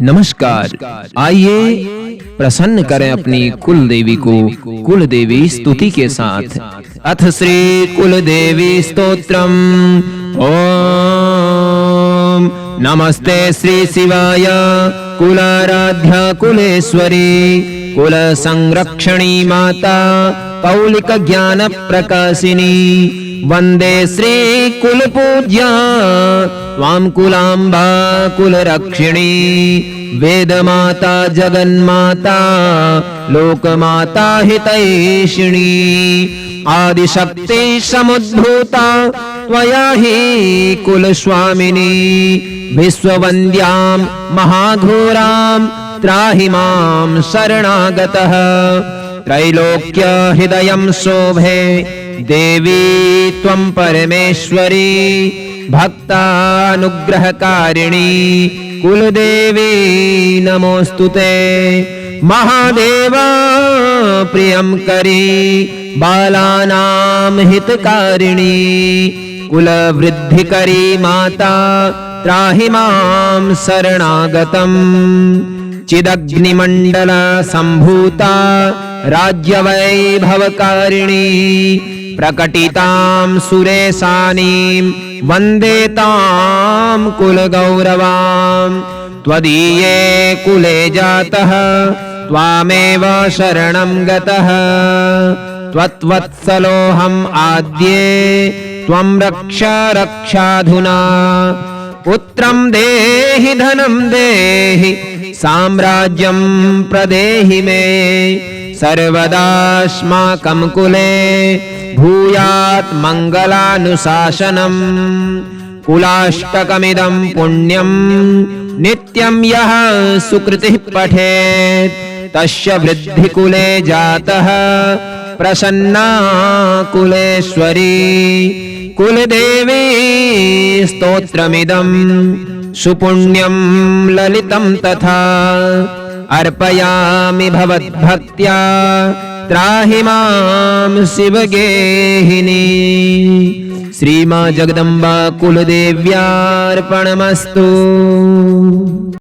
नमस्कार। आइए प्रसन्न करें अपनी कुल देवी को कुल देवी स्तुति के साथ। अथ श्री कुल देवी स्तोत्रम। ओम नमस्ते श्री शिवाय कुलाराध्या कुलेश्वरी कुल संरक्षणी माता कौलिक ज्ञान प्रकाशिनी वंदे श्री कुल पूज्या त्वां कुलांबा कुलरक्षिणी वेदमाता जगन्माता लोकमाता हितैषिणी आदिशक्ति समुद्भूता त्वया हि कुलस्वामिनी विश्ववन्द्यां महाघोरां त्राहि मां शरणागतः त्रैलोक्य हृदयं शोभे देवी त्वं परमेश्वरी भक्तानुग्रहकारिणी कुलदेवी नमोस्तुते महादेवा प्रियं करी बालानां हितकारिणी कुलवृद्धिकरी माता त्राहि मां शरणागतम् चिदग्निमण्डल सम्भूता राज्यवैभवकारिणी प्रकटितां सुरेशानीं वन्दे तां कुलगौरवां त्वदीये कुले जातः त्वामेव शरणं गतः त्वत्वत्सलोऽहम् आद्ये त्वं रक्ष रक्षाधुना पुत्रं देहि धनं देहि साम्राज्यं प्रदेहि मे सर्वदास्माकं कुले भूयात् मङ्गलानुशासनम् कुलाष्टकमिदं पुण्यं नित्यं यः सुकृतिः पठेत् तस्य वृद्धिकुले जातः प्रसन्ना कुलेश्वरी कुलदेवी स्तोत्रमिदं सुपुण्यं ललितं तथा अर्पयामि भवद्भक्त्या त्राहि मां शिवगेहिनी। श्रीमा जगदम्बा कुलदेव्यार्पणमस्तु।